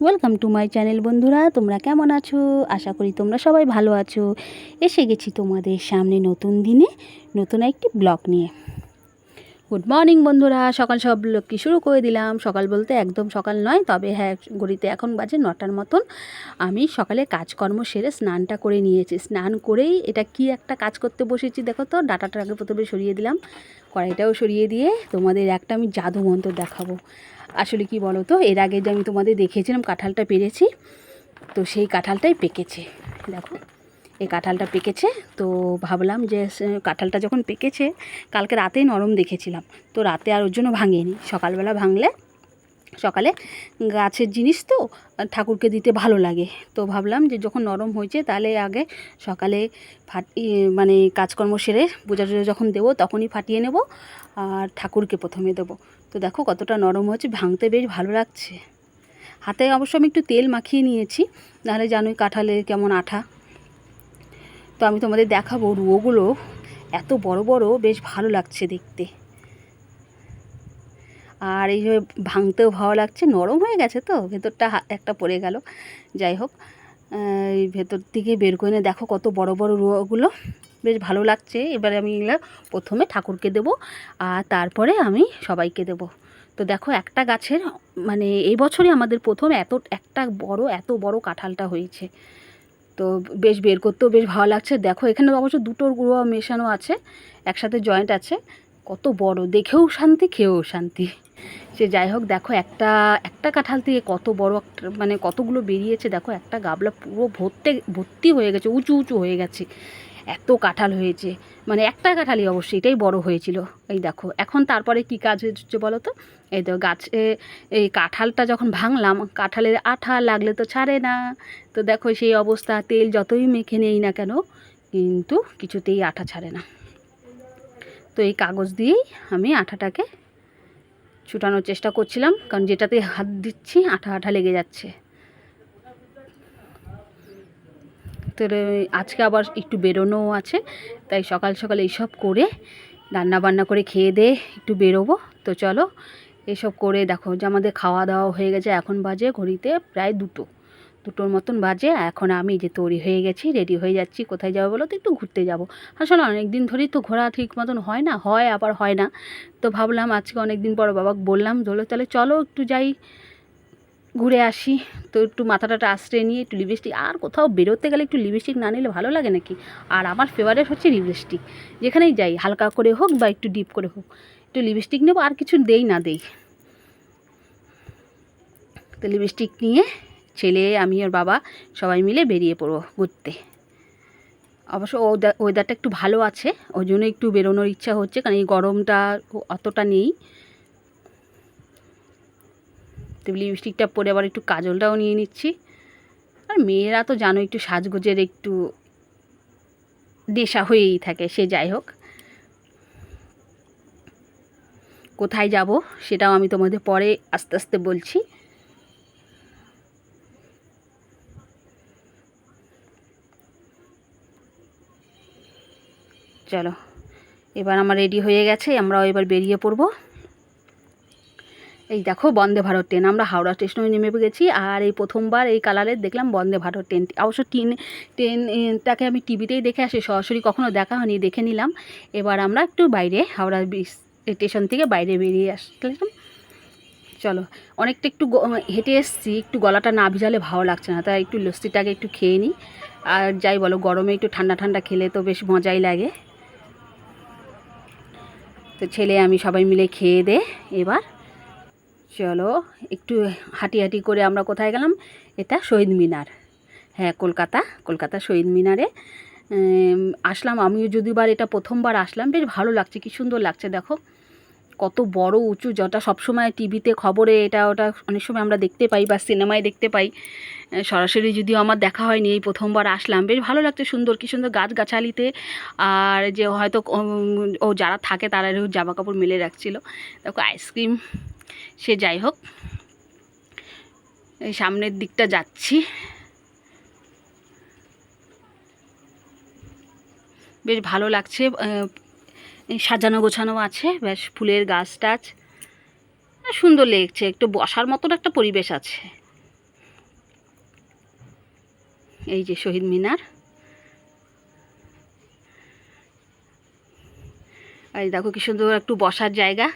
Welcome to my channel. বন্ধুরা, তোমরা কেমন আছো? আশা করি তোমরা সবাই ভালো আছো। এসে গেছি তোমাদের সামনে নতুন দিনে নতুন একটি ব্লগ নিয়ে। গুড মর্নিং বন্ধুরা, সকাল সব কি শুরু করে দিলাম। সকাল বলতে একদম সকাল নয়, তবে হ্যাঁ, ঘড়িতে এখন বাজে 9টার মতন। আমি সকালে কাজকর্ম সেরে স্নানটা করে নিয়েছি। স্নান করেই এটা কি একটা কাজ করতে বসেছি দেখো তো। ডাটাটা আগে প্রথমে সরিয়ে দিলাম, কড়াইটাও সরিয়ে দিয়ে তোমাদের একটা আমি জাদু মন্ত্র দেখাবো। আসলে কি বলো তো, এর আগে যে আমি তোমাদের দেখিয়েছিলাম কাঁঠালটা পেরেছি, তো সেই কাঁঠালটাই পেকেছে। দেখো, এই কাঁঠালটা পেকেছে। তো ভাবলাম যে কাঁঠালটা যখন পেকেছে, কালকে রাতেই নরম দেখেছিলাম, তো রাতে আর ওর জন্য ভাঙিনি। সকালবেলা ভাঙলে সকালে গাছের জিনিস তো ঠাকুরকে দিতে ভালো লাগে। তো ভাবলাম যে যখন নরম হয়েছে তাহলে আগে সকালে মানে কাজকর্ম সেরে পূজা টুজা যখন দেবো তখনই ফাটিয়ে নেব, আর ঠাকুরকে প্রথমে দেবো। তো দেখো কতটা নরম হয়েছে, ভাঙতে বেশ ভালো লাগছে। হাতে অবশ্য আমি একটু তেল মাখিয়ে নিয়েছি, নাহলে জানোই কাঁঠালে কেমন আঠা। তো আমি তোমাদের দেখাবো রুয়োগুলো এত বড় বড়, বেশ ভালো লাগছে দেখতে। আর এই যে ভাঙতেও ভালো লাগছে, নরম হয়ে গেছে তো, ভেতরটা একটা পড়ে গেল। যাই হোক, এই ভেতর থেকে বের করে দেখো কত বড় বড় রুয়োগুলো, বেশ ভালো লাগছে। এবারে আমি এগুলো প্রথমে ঠাকুরকে দেব, আর তারপরে আমি সবাইকে দেব। তো দেখো একটা গাছের মানে এই বছরই আমাদের প্রথম এত বড় কাঁঠালটা হয়েছে। তো বেশ বের করতেও বেশ ভালো লাগছে। দেখো এখানে অবশ্য দুটো গুঁড়ো মেশানো আছে, একসাথে জয়েন্ট আছে। কত বড়, দেখেও শান্তি, খেয়েও শান্তি। সে যাই হোক, দেখো একটা একটা কাঁঠাল থেকে কত বড় মানে কতগুলো বেরিয়েছে। দেখো একটা গাবলা পুরো ভর্তি হয়ে গেছে, উঁচু উঁচু হয়ে গেছে, এত কাঁঠাল হয়েছে। মানে একটা কাঁঠালই অবশ্যই, এটাই বড় হয়েছিল। এই দেখো এখন তারপরে কি কাজ হচ্ছে বলো তো। এই তো গাছে এই কাঁঠালটা যখন ভাঙলাম, কাঁঠালের আঠা লাগলে তো ছাড়ে না। তো দেখো সেই অবস্থা, তেল যতই মেখে নেই না কেন কিন্তু কিছুতেই আঠা ছাড়ে না। তো এই কাগজ দিয়েই আমি আঠাটাকে ছুটানোর চেষ্টা করছিলাম, কারণ যেটাতে হাত দিচ্ছি আঠা আঠা লেগে যাচ্ছে। তো আজকে আবার একটু বেরোনোও আছে, তাই সকাল সকাল এইসব করে রান্না বান্না করে খেয়ে দিয়ে একটু বেরোবো। তো চলো এসব করে দেখো যে আমাদের খাওয়া দাওয়া হয়ে গেছে। এখন বাজে ঘড়িতে প্রায় দুটোর মতন বাজে। এখন আমি যে তৈরি হয়ে গেছি, রেডি হয়ে যাচ্ছি। কোথায় যাবো বলো তো? একটু ঘুরতে যাবো। আসলে অনেক দিন ধরেই তো ঘোরা ঠিক মতন হয় না, হয় আবার হয় না। তো ভাবলাম আজকে অনেক দিন পর বাবাকে বললাম, তাহলে চলো একটু যাই, ঘুরে আসি। তো একটু মাথাটা আশ্রয় নিয়ে একটু লিপস্টিক, আর কোথাও বেরোতে গেলে একটু লিপস্টিক না নিলে ভালো লাগে নাকি? আর আমার ফেভারিট হচ্ছে লিপস্টিক। যেখানেই যাই হালকা করে হোক বা একটু ডিপ করে হোক, একটু লিপস্টিক নেবো, আর কিছু দেই না দেই। তো লিপস্টিক নিয়ে ছেলে, আমি আর বাবা সবাই মিলে বেরিয়ে পড়বো ঘুরতে। অবশ্য ওয়েদারটা একটু ভালো আছে, ওই জন্য একটু বেরোনোর ইচ্ছা হচ্ছে, কারণ এই গরমটা অতটা নেই। তো লিপস্টিকটা পরে আবার একটু কাজলটাও নিয়ে নিচ্ছি। আর মেয়েরা তো জানো একটু সাজগোজের একটু নেশা হয়েই থাকে। সে যাই হোক, কোথায় যাব সেটাও আমি তোমাদের পরে আস্তে আস্তে বলছি। চলো, এবার আমার রেডি হয়ে গেছে, আমরাও এবার বেরিয়ে পড়বো। এই দেখো বন্দে ভারত ট্রেন, আমরা হাওড়া স্টেশনে নেমে গেছি। আর এই প্রথমবার এই কালারের দেখলাম বন্দে ভারত ট্রেন। অবশ্য ট্রেনটাকে আমি টিভিতেই দেখে আসি, সরাসরি কখনো দেখা হয়নি, দেখে নিলাম। এবার আমরা একটু বাইরে হাওড়া স্টেশন থেকে বাইরে বেরিয়ে আসলাম। চলো, অনেকটা একটু হেঁটে এসছি, একটু গলাটা না ভিজালে ভালো লাগছে না, তাই একটু লস্যিটাকে একটু খেয়ে নিই। আর যাই বলো, গরমে একটু ঠান্ডা ঠান্ডা খেলে তো বেশ মজাই লাগে। তো ছেলে আমি সবাই মিলে খেয়ে দে এবার চলো একটু হাঁটি হাঁটি করে আমরা কোথায় গেলাম? এটা শহীদ মিনার। হ্যাঁ, কলকাতা শহীদ মিনারে আসলাম। আমিও যদিবার এটা প্রথমবার আসলাম, বেশ ভালো লাগছে, কি সুন্দর লাগছে। দেখো কত বড় উঁচু, যেটা সবসময় টিভিতে খবরে এটা ওটা অনেক সময় আমরা দেখতে পাই বা সিনেমায় দেখতে পাই, সরাসরি যদিও আমার দেখা হয়নি, এই প্রথমবার আসলাম। বেশ ভালো লাগছে, সুন্দর, কি সুন্দর গাছগাছালিতে। আর যে হয়তো ও যারা থাকে তারা জামা কাপড় মেলে রাখছিল। দেখো আইসক্রিম। সে যাই হোক, এই সামনের দিকটা যাচ্ছি। বেশ ভালো লাগছে, সাজানো গোছানো আছে, বেশ ফুলের গাছ টাছ, সুন্দর লেগেছে, একটু বসার মতন একটা পরিবেশ আছে। এই যে শহীদ মিনার, আর দেখো কি সুন্দর একটু বসার জায়গা।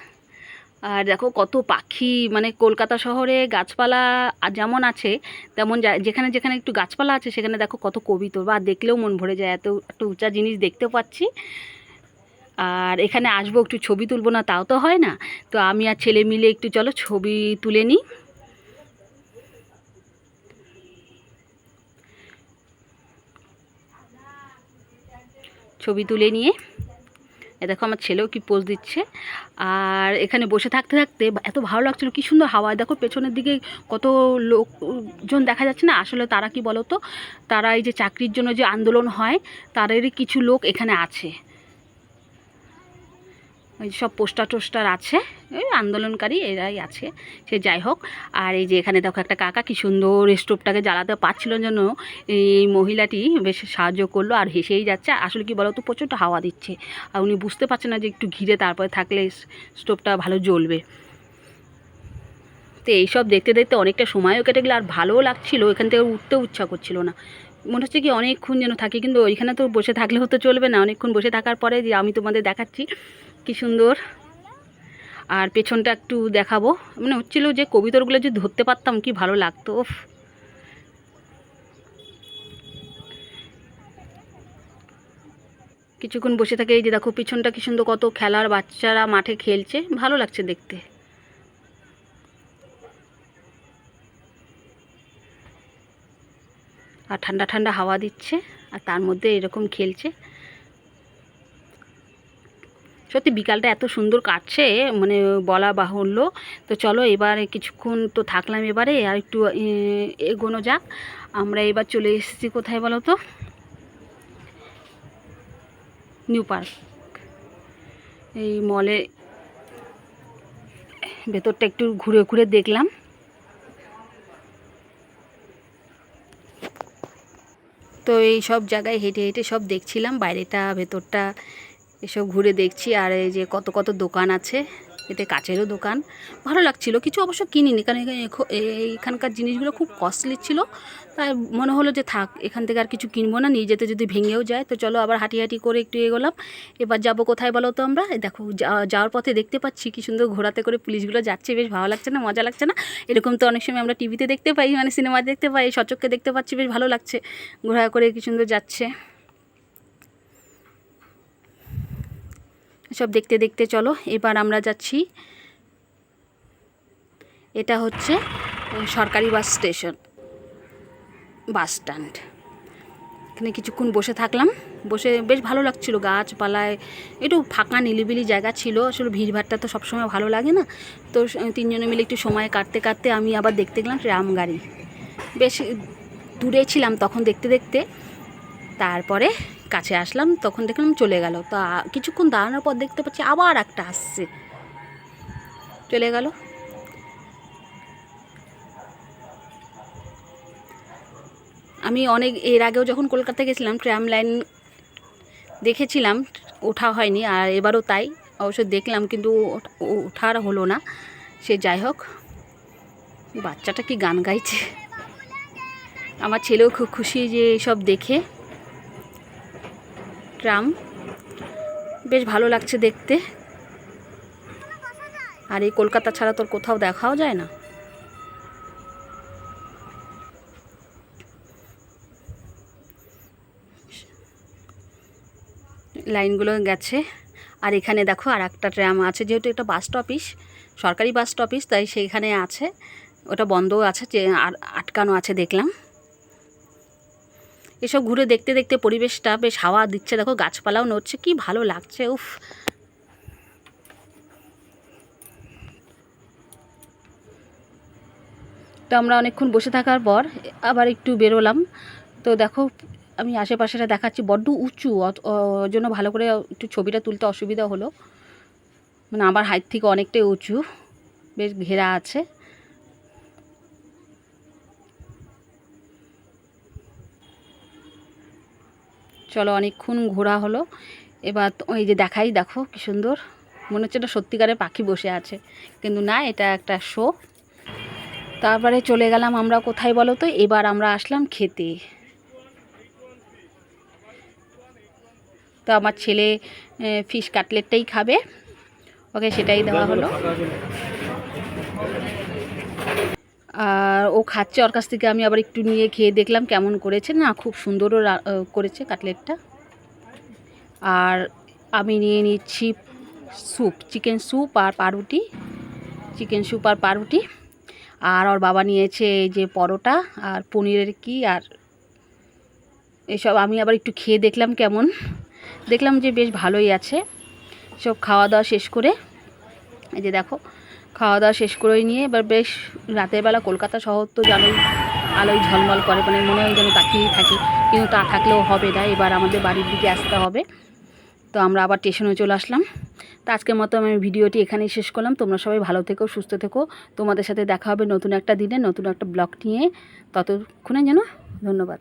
আর দেখো কত পাখি, মানে কলকাতা শহরে গাছপালা যেমন আছে তেমন যেখানে যেখানে একটু গাছপালা আছে সেখানে দেখো কত কবিতর, বা দেখলেও মন ভরে যায়, এত একটা উঁচা জিনিস দেখতে পাচ্ছি। আর এখানে আসবো একটু ছবি তুলবো না তাও তো হয় না, তো আমি আর ছেলে মিলে একটু চলো ছবি তুলে নিই। ছবি তুলে নিয়ে দেখো আমার ছেলেও কি পোজ দিচ্ছে। আর এখানে বসে থাকতে থাকতে এত ভালো লাগছিলো, কি সুন্দর হাওয়া। দেখো পেছনের দিকে কত লোকজন দেখা যাচ্ছে না, আসলে তারা কি বলো তো, তারা এই যে চাকরির জন্য যে আন্দোলন হয় তাদেরই কিছু লোক এখানে আছে। ওই সব পোস্টার টোস্টার আছে, ওই আন্দোলনকারী এরাই আছে, সে যাই হোক। আর এই যে এখানে দেখো একটা কাকা কি সুন্দর স্টোভটাকে জ্বালাতে পারছিল জন্য এই মহিলাটি বেশ সাহায্য করলো, আর হেসেই যাচ্ছে। আসলে কি বলো তো, প্রচণ্ড হাওয়া দিচ্ছে, আর উনি বুঝতে পারছেন না যে একটু ঘিরে তারপরে থাকলে স্টোভটা ভালো জ্বলবে। তো এইসব দেখতে দেখতে অনেকটা সময়ও কেটে গেলো, আর ভালোও লাগছিলো, এখান থেকে উঠতেও ইচ্ছা করছিল না, মনে হচ্ছে কি অনেকক্ষণ যেন থাকি। কিন্তু ওইখানে তো বসে থাকলেও তো চলবে না, অনেকক্ষণ বসে থাকার পরে যে আমি তোমাদের দেখাচ্ছি কি সুন্দর। আর পেছনটা একটু দেখাবো, মানে হচ্ছিলো যে কবিতরগুলো যদি ধরতে পারতাম কি ভালো লাগতো। কিছুক্ষণ বসে থাকে, এই যে দেখো পিছনটা কি সুন্দর, কত খেলার বাচ্চারা মাঠে খেলছে, ভালো লাগছে দেখতে। আর ঠান্ডা ঠান্ডা হাওয়া দিচ্ছে, আর তার মধ্যে এরকম খেলছে। সত্যি বিকালটা এত সুন্দর কাটছে, মানে বলা বাহুল্য। তো চলো এবার কিছুক্ষণ তো থাকলাম, এবারে আর একটু এগোনো যাক। আমরা এবার চলে এসেছি কোথায় বলো তো, নিউ পার্ক। এই মলে ভেতরটা একটু ঘুরে ঘুরে দেখলাম। তো এই সব জায়গায় হেঁটে হেঁটে সব দেখছিলাম, বাইরেটা ভেতরটা এসব ঘুরে দেখছি। আর এই যে কত কত দোকান আছে, এতে কাচেরও দোকান, ভালো লাগছিলো। কিছু অবশ্য কিনিনি, কারণ এইখানকার জিনিসগুলো খুব কস্টলি ছিল, তাই মনে হলো যে থাক, এখান থেকে আর কিছু কিনবো না, নিয়ে যেতে যদি ভেঙেও যায়। তো চলো আবার হাঁটি হাঁটি করে একটু এগোলাম। এবার যাব কোথায় বলো তো, আমরা দেখো যাওয়ার পথে দেখতে পাচ্ছি কি সুন্দর ঘোরাতে করে পুলিশগুলো যাচ্ছে, বেশ ভালো লাগছে না, মজা লাগছে না? এরকম তো অনেক সময় আমরা টিভিতে দেখতে পাই, মানে সিনেমা দেখতে পাই, সচক্ষে দেখতে পাচ্ছি, বেশ ভালো লাগছে, ঘোরা করে কি সুন্দর যাচ্ছে। সব দেখতে দেখতে চলো এবার আমরা যাচ্ছি, এটা হচ্ছে সরকারি বাস স্টেশন, বাস স্ট্যান্ড। এখানে কিছুক্ষণ বসে থাকলাম, বসে বেশ ভালো লাগছিলো, গাছপালায় একটু ফাঁকা নিলিবিলি জায়গা ছিল। আসলে ভিড়ভাড়টা তো সবসময় ভালো লাগে না। তো তিনজনে মিলে একটু সময় কাটতে কাটতে আমি আবার দেখতে গেলাম ট্রাম গাড়ি, বেশ দূরে ছিলাম তখন দেখতে দেখতে, তারপরে কাছে আসলাম, তখন দেখলাম চলে গেল। তা কিছুক্ষণ দাঁড়ানোর পর দেখতে পাচ্ছি আবার একটা আসছে, চলে গেল। আমি অনেক এর আগেও যখন কলকাতা গেছিলাম ট্রাম লাইন দেখেছিলাম, ওঠা হয়নি, আর এবারও তাই অবশ্য দেখলাম, কিন্তু ওঠার হলো না। সে যাই হোক, বাচ্চাটা কি গান গাইছে, আমার ছেলেও খুব খুশি যে সব দেখে। ট্রাম বেশ ভালো লাগছে দেখতে, আর এই কলকাতা ছাড়া তোর কোথাও দেখাও যায় না। লাইনগুলো গেছে, আর এখানে দেখো আর একটা ট্রাম আছে, যেহেতু এটা বাস স্টপিস, সরকারি বাস স্টপিস, তাই সেইখানে আছে, ওটা বন্ধও আছে, যে আর আটকানো আছে দেখলাম। এসব ঘুরে দেখতে দেখতে পরিবেশটা বেশ হাওয়া দিচ্ছে, দেখো গাছপালাও নড়ছে, কি ভালো লাগছে, উফ। তো আমরা অনেকক্ষণ বসে থাকার পর আবার একটু বেরোলাম। তো দেখো আমি আশেপাশেটা দেখাচ্ছি, বড্ড উঁচু, জন্য ভালো করে একটু ছবিটা তুলতে অসুবিধা হলো, মানে আমার হাইট থেকে অনেকটাই উঁচু, বেশ ঘেরা আছে। চলো অনেকক্ষণ ঘোরা হলো, এবার ওই যে দেখাই, দেখো কি সুন্দর, মনে হচ্ছে এটা সত্যিকারের পাখি বসে আছে, কিন্তু না, এটা একটা শো। তারপরে চলে গেলাম আমরা কোথায় বলো তো, এবার আমরা আসলাম খেতে। তো আমার ছেলে ফিশ কাটলেটটাই খাবে, ওকে সেটাই দেওয়া হলো। আর ও খাচ্ছে, ওর কাছ থেকে আমি আবার একটু নিয়ে খেয়ে দেখলাম কেমন করেছে। না, খুব সুন্দরও করেছে কাটলেটটা। আর আমি নিয়ে নিচ্ছি স্যুপ, চিকেন স্যুপ আর পাউরুটি, চিকেন স্যুপ আর পাউরুটি। আর ওর বাবা নিয়েছে এই যে পরোটা আর পনিরের কি আর এসব। আমি আবার একটু খেয়ে দেখলাম কেমন, দেখলাম যে বেশ ভালোই আছে। সব খাওয়া দাওয়া শেষ করে, এই যে দেখো খাওয়া দাওয়া শেষ করে নিয়ে এবার বেশ রাতের বেলা কলকাতা শহর তো জানোই আলোয় ঝলমল করে, মানে মনে হয় যেন তাকিয়েই থাকি, কিন্তু তা থাকলেও হবে না, এবার আমাদের বাড়ির দিকে আসতে হবে। তো আমরা আবার স্টেশনে চলে আসলাম। তো আজকের মতো আমি ভিডিওটি এখানেই শেষ করলাম। তোমরা সবাই ভালো থেকো, সুস্থ থেকো। তোমাদের সাথে দেখা হবে নতুন একটা দিনে নতুন একটা ব্লগ নিয়ে। ততক্ষণে যেন ধন্যবাদ।